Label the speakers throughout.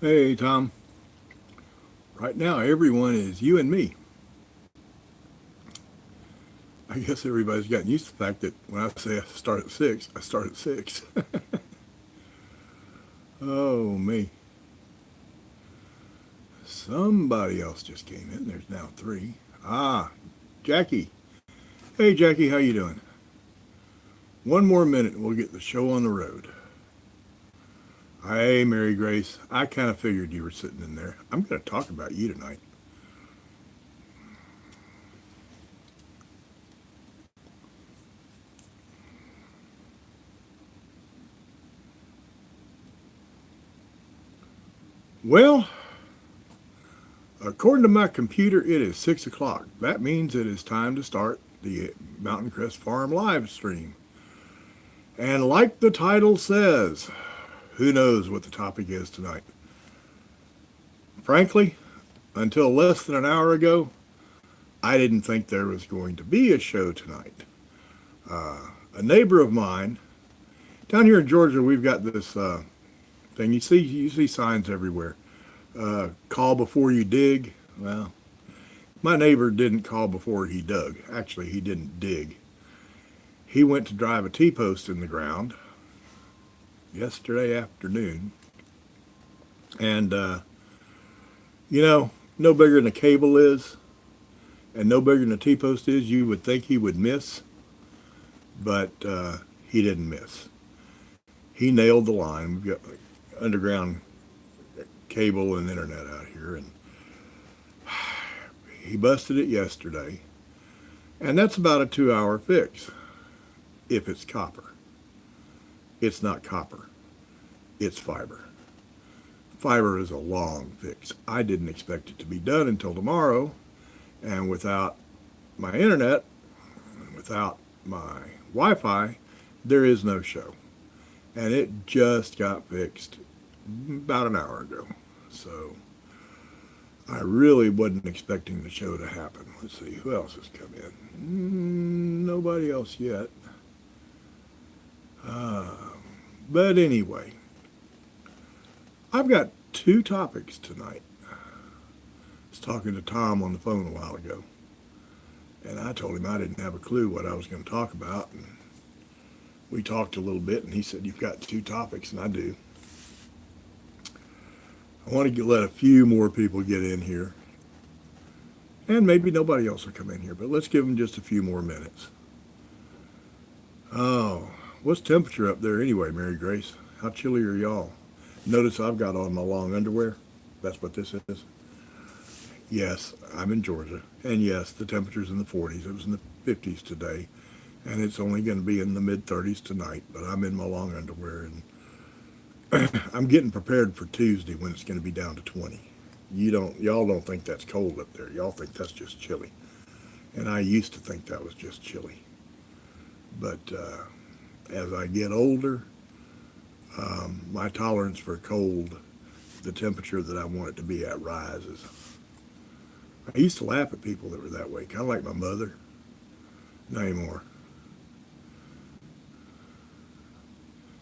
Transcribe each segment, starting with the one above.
Speaker 1: Hey, Tom. Right now, everyone is you and me. I guess everybody's gotten used to the fact that when I say I start at 6, I start at 6. Oh, me. Somebody else just came in. There's now 3. Ah, Jackie. Hey, Jackie, how you doing? One more minute and we'll get the show on the road. Hey, Mary Grace. I kind of figured you were sitting in there. I'm going to talk about you tonight. Well, according to my computer, it is 6 o'clock. That means it is time to start the Mountain Crest Farm live stream. And like the title says, who knows what the topic is tonight? Frankly, until less than an hour ago, I didn't think there was going to be a show tonight. A neighbor of mine, down here in Georgia, we've got this thing. You see signs everywhere. Call before you dig. Well, my neighbor didn't call before he dug. Actually, he didn't dig. He went to drive a T-post in the ground yesterday afternoon. And, no bigger than a cable is and no bigger than a T-post is, you would think he would miss. But he didn't miss. He nailed the line. We've got underground cable and internet out here, and he busted it yesterday. And that's about a 2-hour fix if it's copper. It's not copper. It's fiber. Fiber is a long fix. I didn't expect it to be done until tomorrow, and without my internet, without my Wi-Fi, there is no show. And it just got fixed about an hour ago. So I really wasn't expecting the show to happen. Let's see, who else has come in? Nobody else yet. But anyway, I've got 2 topics tonight. I was talking to Tom on the phone a while ago, and I told him I didn't have a clue what I was going to talk about. And we talked a little bit, and he said, you've got 2 topics, and I do. I want to let a few more people get in here, and maybe nobody else will come in here, but let's give them just a few more minutes. Oh, what's temperature up there anyway, Mary Grace? How chilly are y'all? Notice I've got on my long underwear. That's what this is. Yes, I'm in Georgia, and yes, the temperature's in the 40s. It was in the 50s today, and it's only going to be in the mid-30s tonight, but I'm in my long underwear, and I'm getting prepared for Tuesday when it's going to be down to 20. Y'all don't think that's cold up there. Y'all think that's just chilly. And I used to think that was just chilly. But as I get older, my tolerance for cold, the temperature that I want it to be at, rises. I used to laugh at people that were that way, kind of like my mother. Not anymore.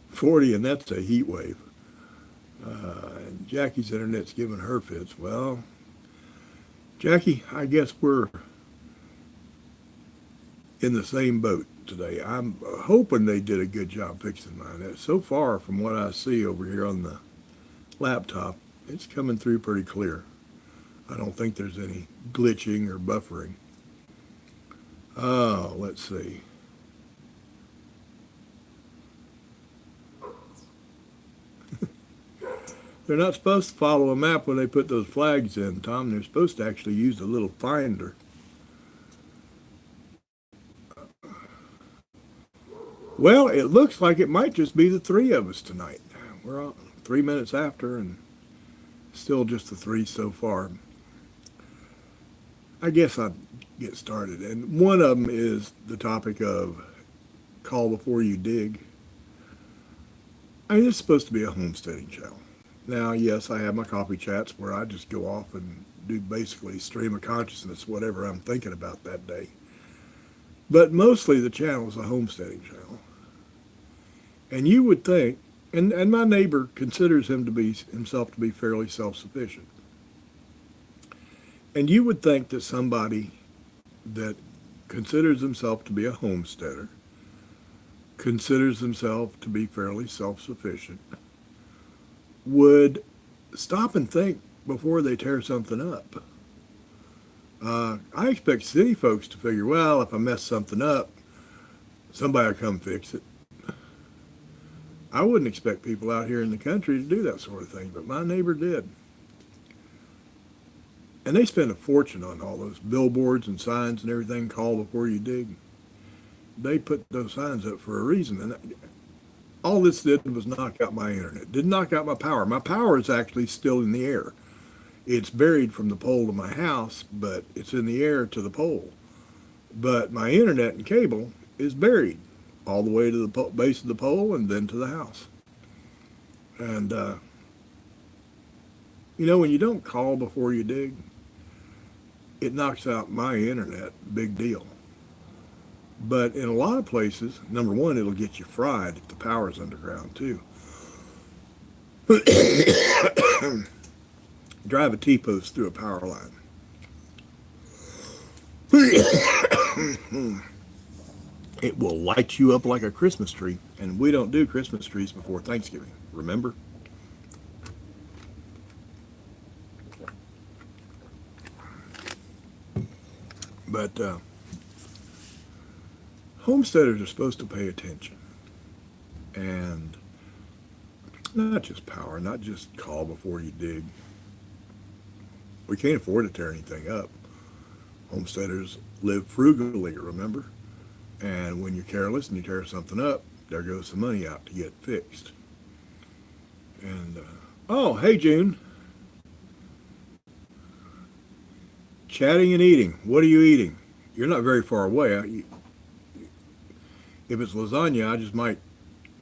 Speaker 1: 40, and that's a heat wave. And Jackie's internet's giving her fits. Well, Jackie, I guess we're in the same boat today. I'm hoping they did a good job fixing mine. So far, from what I see over here on the laptop, it's coming through pretty clear. I don't think there's any glitching or buffering. Oh, let's see. They're not supposed to follow a map when they put those flags in, Tom. They're supposed to actually use a little finder. Well, it looks like it might just be the 3 of us tonight. We're on 3 minutes after, and still just the 3 so far. I guess I'll get started. And one of them is the topic of call before you dig. I mean, it's supposed to be a homesteading channel. Now, yes, I have my coffee chats where I just go off and do basically stream of consciousness, whatever I'm thinking about that day. But mostly the channel is a homesteading channel. And you would think And my neighbor considers himself to be fairly self-sufficient. And you would think that somebody that considers himself to be a homesteader, considers himself to be fairly self-sufficient, would stop and think before they tear something up. I expect city folks to figure, well, if I mess something up, somebody will come fix it. I wouldn't expect people out here in the country to do that sort of thing, but my neighbor did. And they spend a fortune on all those billboards and signs and everything, call before you dig. They put those signs up for a reason. And all this did was knock out my internet. Didn't knock out my power. My power is actually still in the air. It's buried from the pole to my house, but it's in the air to the pole. But my internet and cable is buried all the way to the base of the pole and then to the house. And, when you don't call before you dig, it knocks out my internet, big deal. But in a lot of places, number one, it'll get you fried if the power's underground too. Drive a T-post through a power line. It will light you up like a Christmas tree, and we don't do Christmas trees before Thanksgiving, remember? But homesteaders are supposed to pay attention, and not just power, not just call before you dig. We can't afford to tear anything up. Homesteaders live frugally, remember? And when you're careless and you tear something up, there goes the money out to get fixed. And, oh, hey, June. Chatting and eating. What are you eating? You're not very far away. If it's lasagna, I just might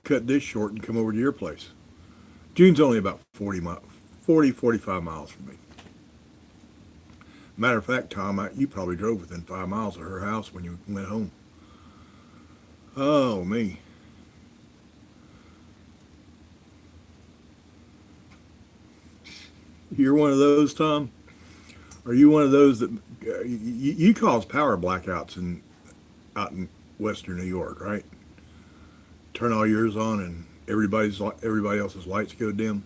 Speaker 1: cut this short and come over to your place. June's only about 45 miles from me. Matter of fact, Tom, you probably drove within 5 miles of her house when you went home. Oh, me. You're one of those, Tom? Are you one of those that you cause power blackouts out in western New York, right? Turn all yours on and everybody else's lights go dim.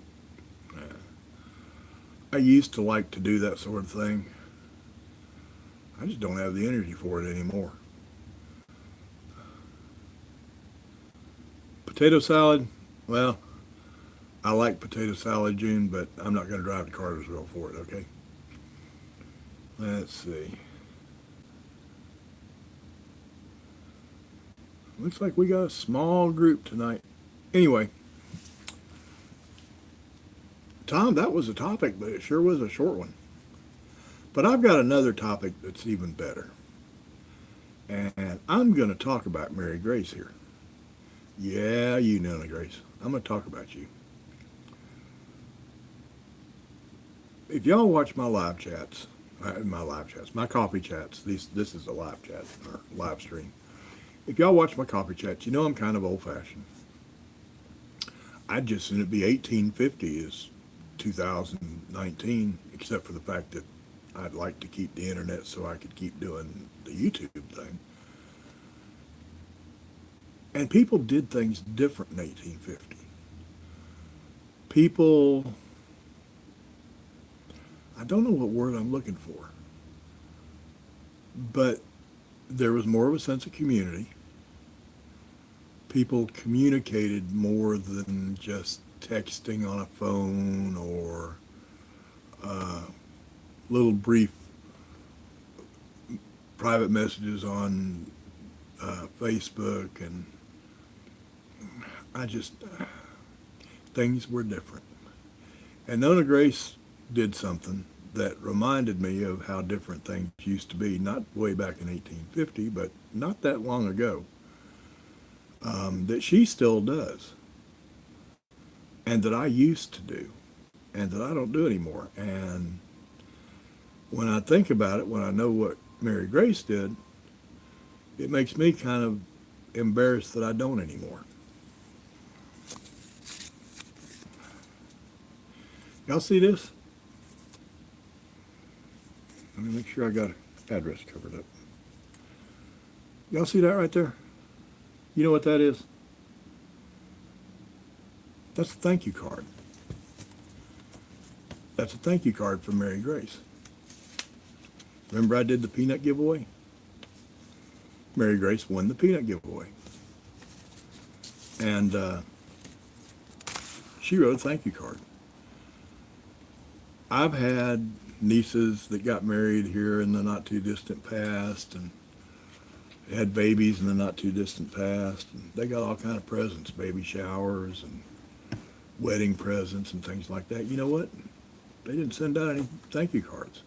Speaker 1: I used to like to do that sort of thing. I just don't have the energy for it anymore. Potato salad, well, I like potato salad, June, but I'm not going to drive to Cartersville for it, okay? Let's see. Looks like we got a small group tonight. Anyway, Tom, that was a topic, but it sure was a short one. But I've got another topic that's even better. And I'm going to talk about Mary Grace here. Yeah, you, Nana Grace. I'm going to talk about you. If y'all watch my live chats, my coffee chats, this is a live chat, or live stream. If y'all watch my coffee chats, you know I'm kind of old-fashioned. I'd just soon it be 1850 as 2019, except for the fact that I'd like to keep the internet so I could keep doing the YouTube thing. And people did things different in 1850. People, I don't know what word I'm looking for, but there was more of a sense of community. People communicated more than just texting on a phone or little brief private messages on Facebook, and things were different. And Nona Grace did something that reminded me of how different things used to be, not way back in 1850, but not that long ago, that she still does, and that I used to do, and that I don't do anymore. And when I think about it, when I know what Mary Grace did, it makes me kind of embarrassed that I don't anymore. Y'all see this? Let me make sure I got address covered up. Y'all see that right there? You know what that is? That's a thank you card. That's a thank you card from Mary Grace. Remember I did the peanut giveaway? Mary Grace won the peanut giveaway. And she wrote a thank you card. I've had nieces that got married here in the not too distant past, and had babies in the not too distant past, and they got all kind of presents, baby showers and wedding presents and things like that. You know what? They didn't send out any thank you cards.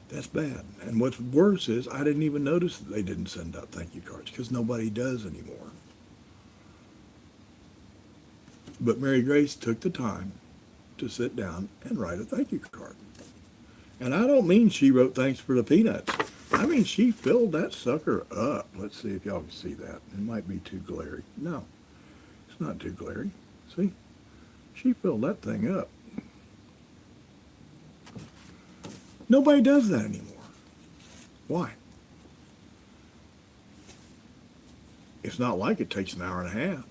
Speaker 1: That's bad. And what's worse is I didn't even notice that they didn't send out thank you cards, because nobody does anymore. But Mary Grace took the time to sit down and write a thank you card. And I don't mean she wrote thanks for the peanuts. I mean, she filled that sucker up. Let's see if y'all can see that. It might be too glary. No, it's not too glary. See? She filled that thing up. Nobody does that anymore. Why? It's not like it takes an hour and a half.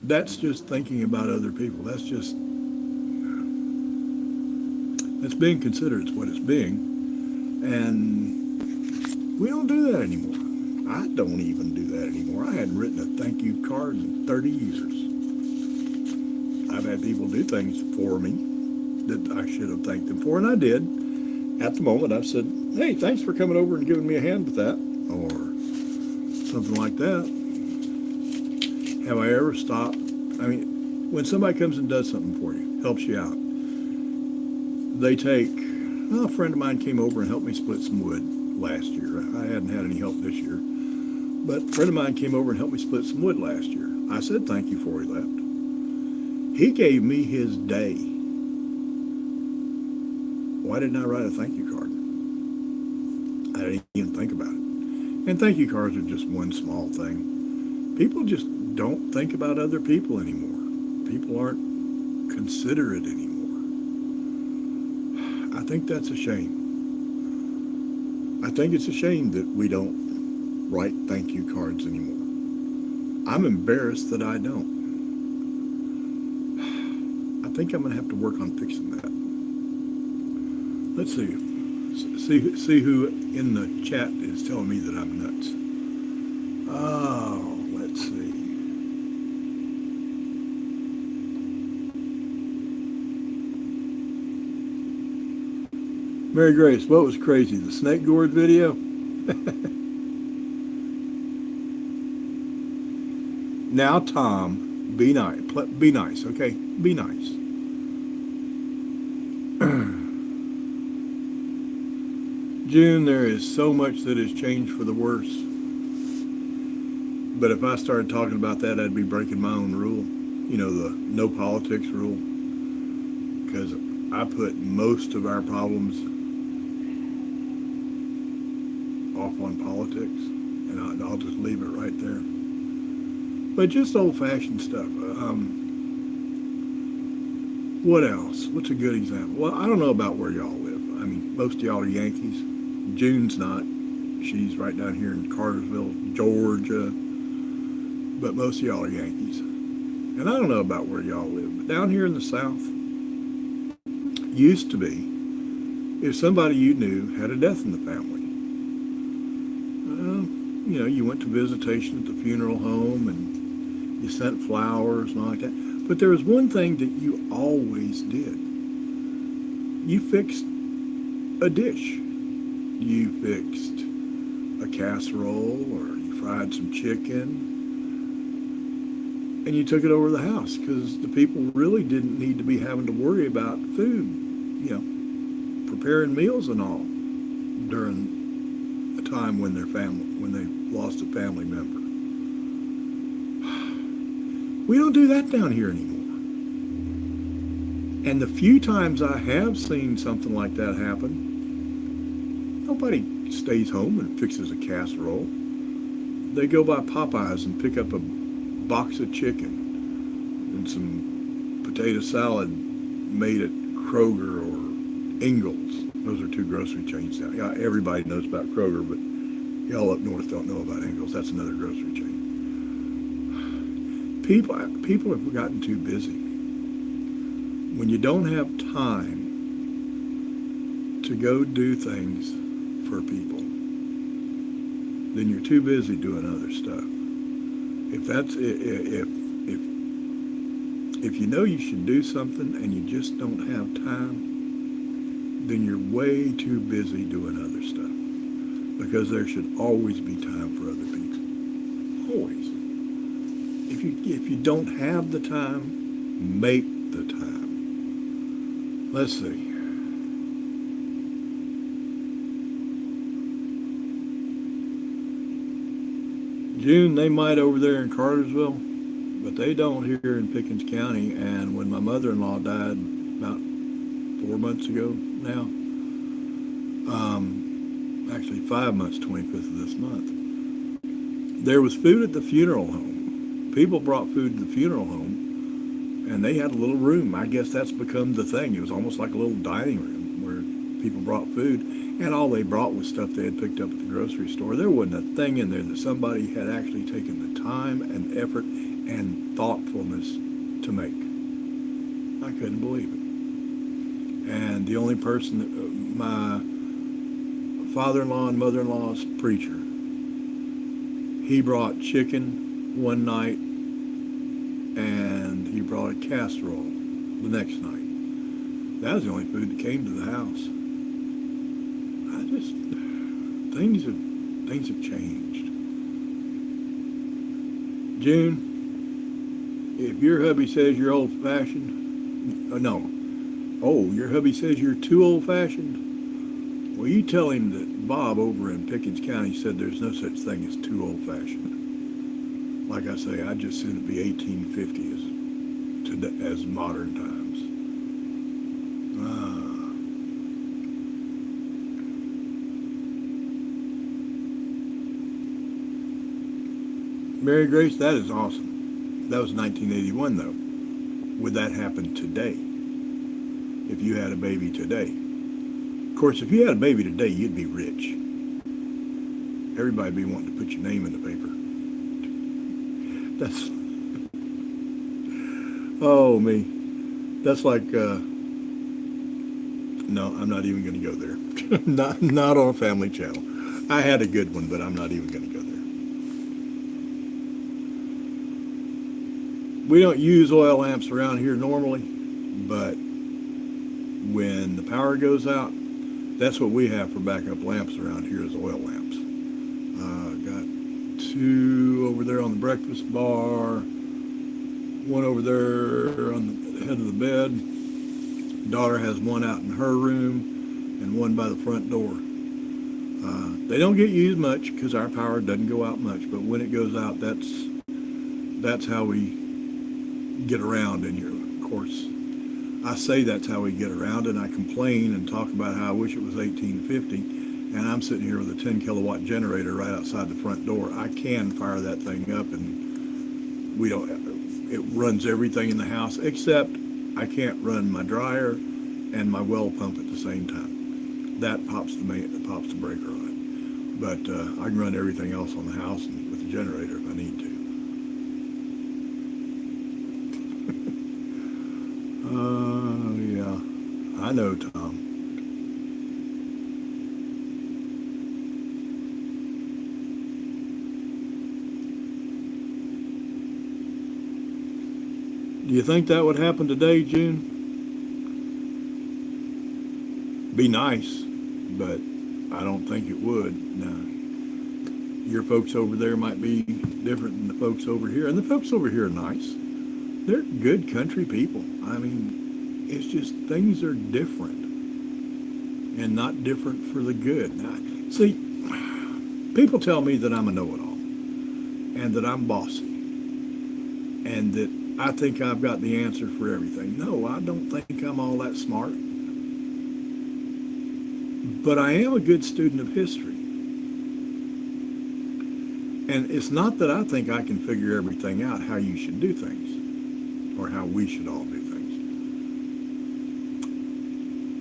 Speaker 1: That's just thinking about other people. That's being considerate. It's what it's being. And we don't do that anymore. I don't even do that anymore. I hadn't written a thank you card in 30 years. I've had people do things for me that I should have thanked them for, and I did. At the moment, I said, hey, thanks for coming over and giving me a hand with that, or something like that. Have I ever stopped? I mean, when somebody comes and does something for you, helps you out, they take, well, a friend of mine came over and helped me split some wood last year. I hadn't had any help this year. But a friend of mine came over and helped me split some wood last year. I said thank you before he left. He gave me his day. Why didn't I write a thank you card? I didn't even think about it. And thank you cards are just one small thing. People just don't think about other people anymore. People aren't considerate anymore. I think that's a shame. I think it's a shame that we don't write thank you cards anymore. I'm embarrassed that I don't. I think I'm going to have to work on fixing that. Let's see. See who in the chat is telling me that I'm nuts. Oh, let's see. Mary Grace, what was crazy? The snake gourd video? Now, Tom, be nice. Be nice, okay? Be nice. June, there is so much that has changed for the worse. But if I started talking about that, I'd be breaking my own rule. You know, the no politics rule. Because I put most of our problems off on politics. And I'll just leave it right there. But just old-fashioned stuff. What else? What's a good example? Well, I don't know about where y'all live. I mean, most of y'all are Yankees. June's not. She's right down here in Cartersville, Georgia. But most of y'all are Yankees. And I don't know about where y'all live, but down here in the South, used to be, if somebody you knew had a death in the family, you know, you went to visitation at the funeral home and you sent flowers and all like that. But there was one thing that you always did. You fixed a dish. You fixed a casserole, or you fried some chicken, and you took it over to the house, because the people really didn't need to be having to worry about food, you know, preparing meals and all during a time when they lost a family member. We don't do that down here anymore. And the few times I have seen something like that happen, nobody stays home and fixes a casserole. They go by Popeyes and pick up a box of chicken and some potato salad made at Kroger or Ingles. Those are two grocery chains now. Yeah, everybody knows about Kroger, but y'all up north don't know about Ingles. That's another grocery chain. People have gotten too busy. When you don't have time to go do things for people, then you're too busy doing other stuff. If you know you should do something and you just don't have time, then you're way too busy doing other stuff. Because there should always be time for other people. Always. If you don't have the time, make the time. Let's see. June, they might over there in Cartersville, but they don't here in Pickens County. And when my mother-in-law died about 4 months ago now, actually 5 months, 25th of this month, there was food at the funeral home. People brought food to the funeral home, and they had a little room. I guess that's become the thing. It was almost like a little dining room where people brought food, and all they brought was stuff they had picked up at the grocery store. There wasn't a thing in there that somebody had actually taken the time and effort and thoughtfulness to make. I couldn't believe it. And the only person that my father-in-law and mother-in-law's preacher, he brought chicken one night and he brought a casserole the next night. That was the only food that came to the house. Things have changed. June, if your hubby says you're old-fashioned, your hubby says you're too old-fashioned, well, you tell him that Bob over in Pickens County said there's no such thing as too old-fashioned. Like I say, I'd just soon be 1850 as modern times. Mary Grace, that is awesome. That was 1981, though. Would that happen today? If you had a baby today? Of course, if you had a baby today, you'd be rich. Everybody'd be wanting to put your name in the paper. That's... Oh, me. That's like... No, I'm not even going to go there. not on a family channel. I had a good one, but I'm not even going to go there. We don't use oil lamps around here normally, but when the power goes out, that's what we have for backup lamps around here is oil lamps. Got two over there on the breakfast bar, one over there on the head of the bed. Daughter has one out in her room and one by the front door. They don't get used much because our power doesn't go out much, but when it goes out, that's how we get around in here. Of course, I say that's how we get around, and I complain and talk about how I wish it was 1850, and I'm sitting here with a 10 kilowatt generator right outside the front door. I can fire that thing up, and it runs everything in the house, except I can't run my dryer and my well pump at the same time. That pops the breaker on it. But I can run everything else on the house and with the generator if I need to. Yeah, I know, Tom. Do you think that would happen today, June? Be nice, but I don't think it would. Now, your folks over there might be different than the folks over here, and the folks over here are nice. They're good country people. I mean, it's just things are different, and not different for the good. Now, see, people tell me that I'm a know-it-all, and that I'm bossy, and that I think I've got the answer for everything. No, I don't think I'm all that smart. But I am a good student of history. And it's not that I think I can figure everything out how you should do things, or how we should all do things.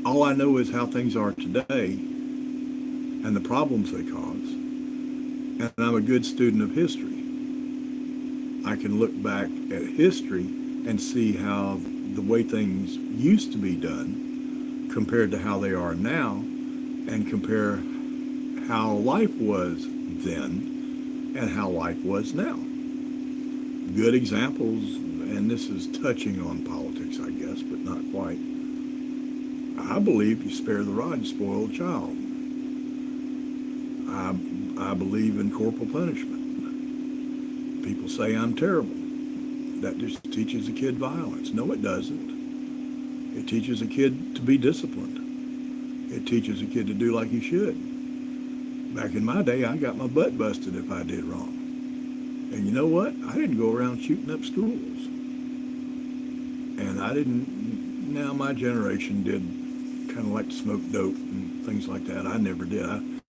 Speaker 1: All I know is how things are today and the problems they cause. And I'm a good student of history. I can look back at history and see how the way things used to be done compared to how they are now, and compare how life was then and how life was now. Good examples, and this is touching on politics, I guess, but not quite. I believe you spare the rod, you spoil the child. I believe in corporal punishment. People say I'm terrible. That just teaches a kid violence. No, it doesn't. It teaches a kid to be disciplined. It teaches a kid to do like he should. Back in my day, I got my butt busted if I did wrong. And you know what? I didn't go around shooting up schools. And I didn't, now my generation did kind of like to smoke dope and things like that. I never did.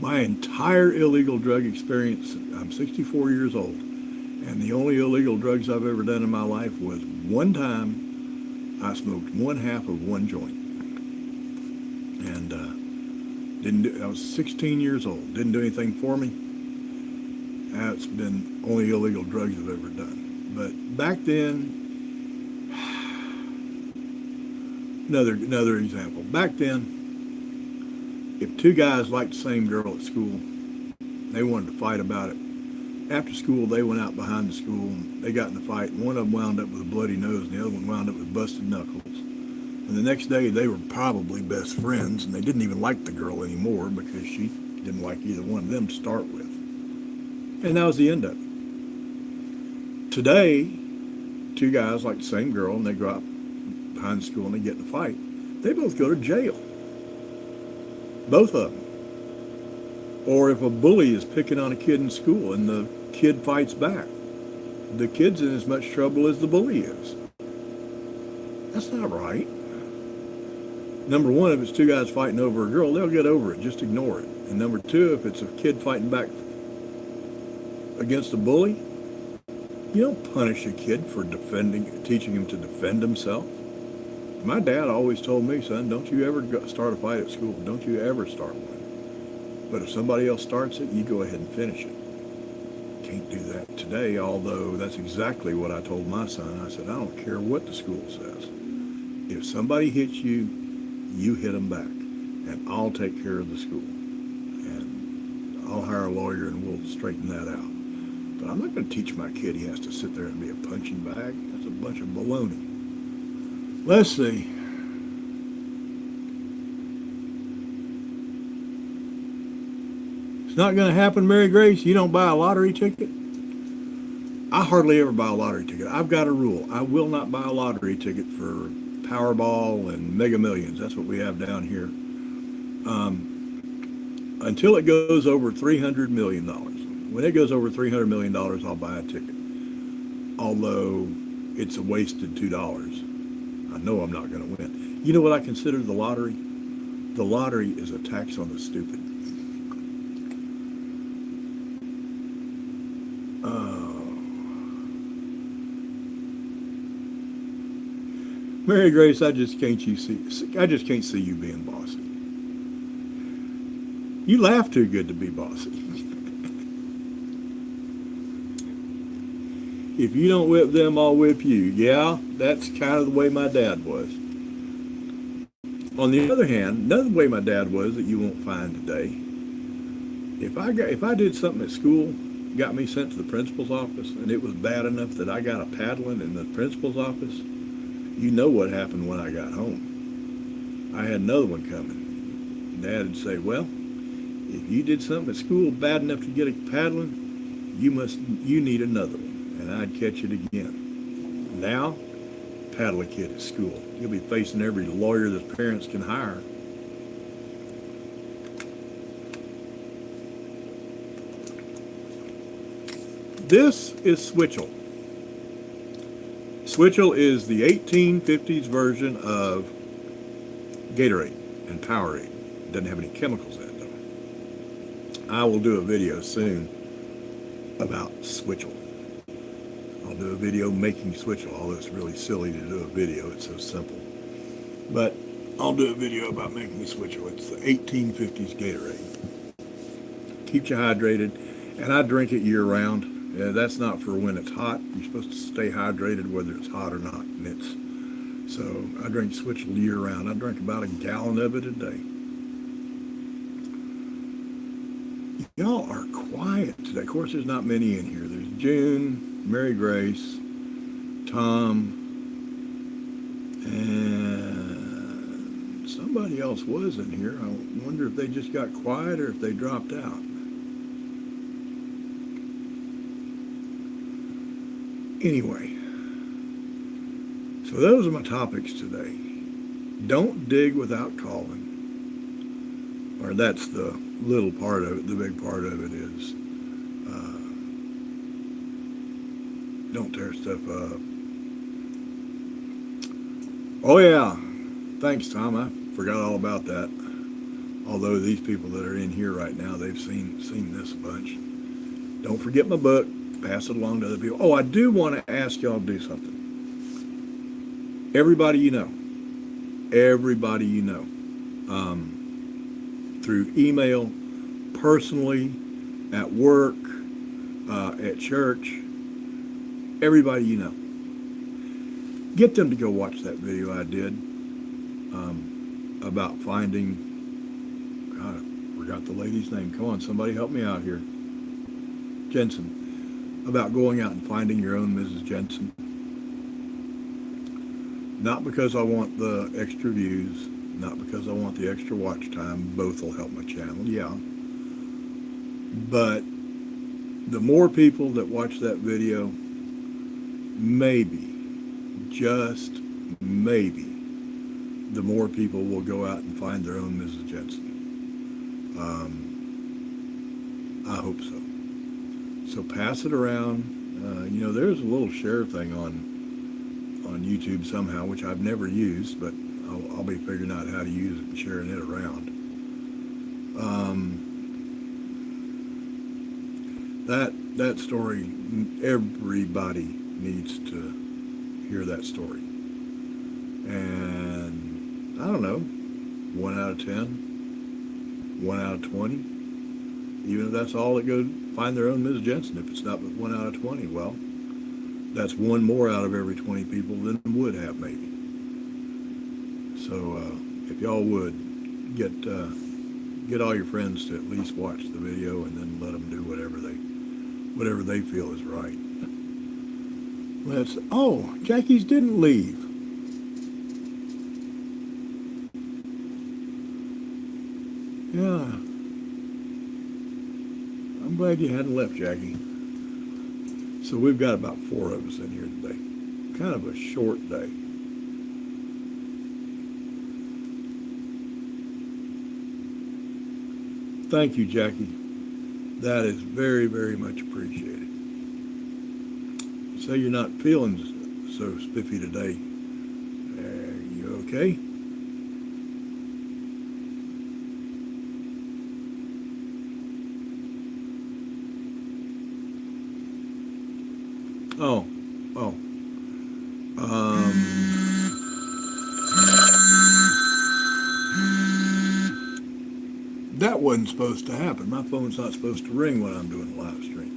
Speaker 1: My entire illegal drug experience, I'm 64 years old, and the only illegal drugs I've ever done in my life was one time I smoked one half of one joint. And I was 16 years old, didn't do anything for me. That's been only illegal drugs I've ever done. But back then, another example. Back then, if two guys liked the same girl at school, they wanted to fight about it. After school, they went out behind the school, and they got in a fight, and one of them wound up with a bloody nose, and the other one wound up with busted knuckles. And the next day, they were probably best friends, and they didn't even like the girl anymore because she didn't like either one of them to start with. And that was the end of it. Today, two guys like the same girl, and they go out behind the school, and they get in a fight. They both go to jail. Both of them. Or if a bully is picking on a kid in school and the kid fights back, the kid's in as much trouble as the bully is. That's not right. Number one, if it's two guys fighting over a girl, they'll get over it. Just ignore it. And number two, if it's a kid fighting back against a bully, you don't punish a kid for teaching him to defend himself. My dad always told me, son, don't you ever start a fight at school. Don't you ever start one. But if somebody else starts it, you go ahead and finish it. Can't do that today, although that's exactly what I told my son. I said, I don't care what the school says. If somebody hits you, you hit them back, and I'll take care of the school. And I'll hire a lawyer and we'll straighten that out. But I'm not going to teach my kid he has to sit there and be a punching bag. That's a bunch of baloney. Let's see. It's not going to happen, Mary Grace. You don't buy a lottery ticket? I hardly ever buy a lottery ticket. I've got a rule. I will not buy a lottery ticket for Powerball and Mega Millions. That's what we have down here. Until it goes over $300 million. When it goes over $300 million, I'll buy a ticket. Although it's a wasted $2. I know I'm not going to win. You know what I consider the lottery? The lottery is a tax on the stupid. Mary Grace, I just can't see you being bossy. You laugh too good to be bossy. If you don't whip them, I'll whip you. Yeah, that's kind of the way my dad was. On the other hand, another way my dad was that you won't find today. If I did something at school, got me sent to the principal's office, and it was bad enough that I got a paddling in the principal's office, you know what happened when I got home. I had another one coming. Dad would say, well, if you did something at school bad enough to get a paddling, you need another one. And I'd catch it again. Now, paddle a kid at school. You'll be facing every lawyer that parents can hire. This is Switchel. Switchel is the 1850s version of Gatorade and Powerade. It doesn't have any chemicals in it, though. I will do a video soon about Switchel. I'll do a video making Switchel, although it's really silly to do a video. It's so simple. But I'll do a video about making me switch it. It's the 1850s Gatorade. Keeps you hydrated, and I drink it year round. That's not for when it's hot. You're supposed to stay hydrated whether it's hot or not, and so I drink Switch year round. I drink about a gallon of it a day. Y'all are quiet today. Of course, there's not many in here. There's June, Mary Grace, Tom, and somebody else was in here. I wonder if they just got quiet or if they dropped out. Anyway, so those are my topics today. Don't dig without calling. Or that's the little part of it. The big part of it is don't tear stuff up. Oh yeah, thanks Tom. I forgot all about that. Although these people that are in here right now, they've seen this a bunch. Don't forget my book. Pass it along to other people. Oh, I do want to ask y'all to do something. Everybody you know, through email, personally, at work, at church, everybody you know, get them to go watch that video I did about finding, God, I forgot the lady's name. Come on, somebody help me out here. Jensen. About going out and finding your own Mrs. Jensen. Not because I want the extra views, not because I want the extra watch time. Both will help my channel, yeah. But the more people that watch that video, maybe, just maybe, the more people will go out and find their own Mrs. Jensen. I hope so. So pass it around. There's a little share thing on YouTube somehow, which I've never used, but I'll be figuring out how to use it and sharing it around. That story, everybody needs to hear that story. And I don't know, 1 out of 10, 1 out of 20, even if that's all that go find their own Mrs. Jensen. If it's not but 1 out of 20, well, that's one more out of every 20 people than would have maybe. So if y'all would get all your friends to at least watch the video and then let them do whatever they feel is right. Jackie's didn't leave. Yeah. I'm glad you hadn't left, Jackie. So we've got about 4 of us in here today. Kind of a short day. Thank you, Jackie. That is very, very much appreciated. You say you're not feeling so spiffy today. You okay? That wasn't supposed to happen. My phone's not supposed to ring when I'm doing a live stream.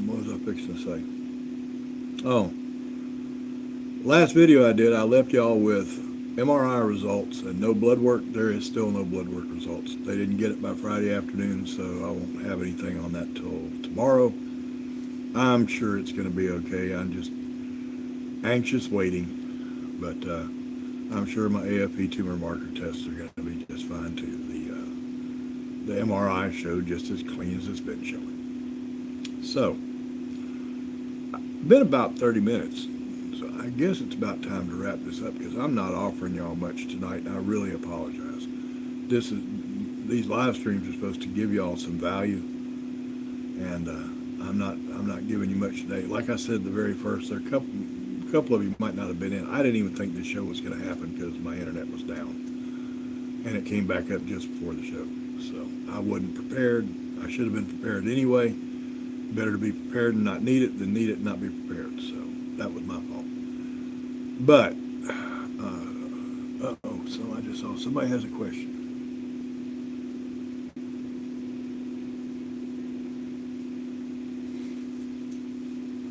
Speaker 1: What was I fixing to say? Last video I did, I left y'all with MRI results and no blood work. There is still no blood work results. They didn't get it by Friday afternoon, so I won't have anything on that till tomorrow. I'm sure it's going to be okay. I'm just anxious waiting, but I'm sure my AFP tumor marker tests are going to be just fine too. The MRI showed just as clean as it's been showing. So, been about 30 minutes. So I guess it's about time to wrap this up because I'm not offering y'all much tonight, and I really apologize. These live streams are supposed to give y'all some value, and I'm not giving you much today. Like I said, the very first, there are a couple of you might not have been in. I didn't even think this show was going to happen because my internet was down, and it came back up just before the show. So I wasn't prepared. I should have been prepared anyway. Better to be prepared and not need it than need it and not be prepared. So that was my fault. But, so I just saw somebody has a question.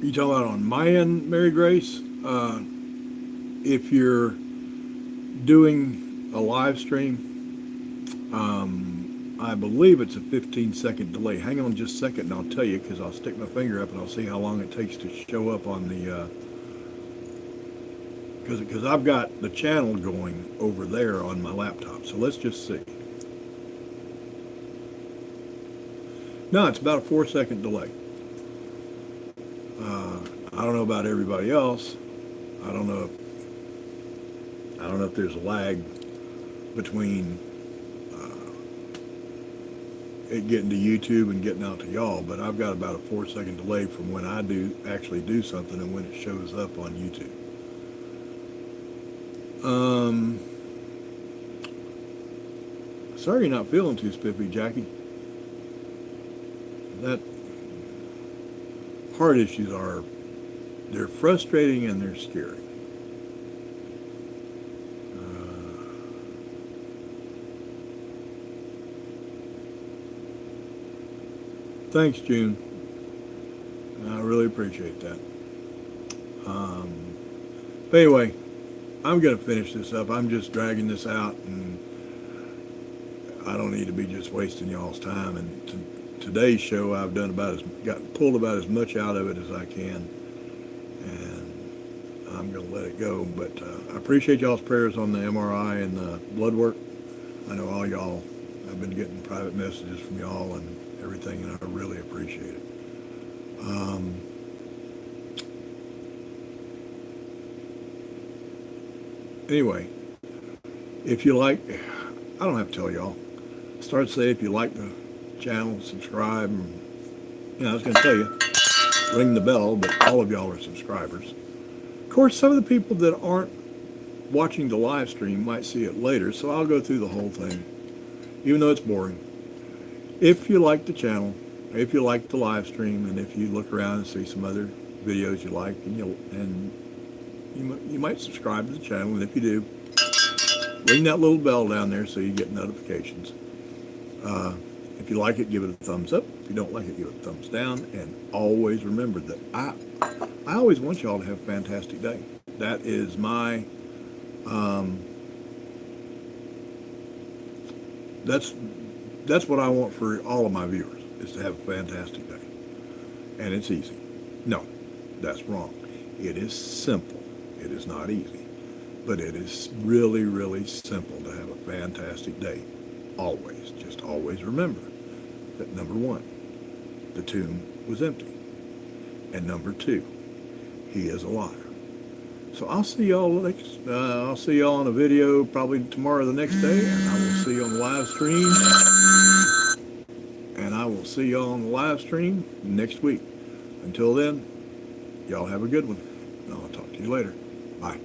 Speaker 1: You talking about on my end, Mary Grace? If you're doing a live stream, I believe it's a 15-second delay. Hang on just a second and I'll tell you, because I'll stick my finger up and I'll see how long it takes to show up on the, because I've got the channel going over there on my laptop. So let's just see. No, it's about a 4-second delay. I don't know about everybody else. I don't know if there's a lag between it getting to YouTube and getting out to y'all, but I've got about a 4-second delay from when I actually do something and when it shows up on YouTube. Sorry you're not feeling too spiffy, Jackie. That heart issues they're frustrating and they're scary. Thanks, June. I really appreciate that. But anyway, I'm going to finish this up. I'm just dragging this out, and I don't need to be just wasting y'all's time. And today's show, I've done pulled about as much out of it as I can, and I'm going to let it go. But I appreciate y'all's prayers on the MRI and the blood work. I know all y'all. I've been getting private messages from y'all and everything, and I really appreciate it. Anyway, if you like, I don't have to tell y'all. Start to say if you like the channel, subscribe. And, I was going to tell you, ring the bell, but all of y'all are subscribers. Of course, some of the people that aren't watching the live stream might see it later, so I'll go through the whole thing, even though it's boring. If you like the channel, if you like the live stream, and if you look around and see some other videos you like, and you might subscribe to the channel, and if you do, ring that little bell down there so you get notifications. If you like it, give it a thumbs up. If you don't like it, give it a thumbs down. And always remember that I always want y'all to have a fantastic day. That is my that's what I want for all of my viewers, is to have a fantastic day. And it's easy. No, that's wrong. It is simple. It is not easy. But it is really, really simple to have a fantastic day. Always. Just always remember that number one, the tomb was empty. And number two, he is a liar. So I'll see y'all on a video probably tomorrow or the next day, and I will see you on the live stream. And I will see y'all on the live stream next week. Until then, y'all have a good one. And I'll talk to you later. Bye.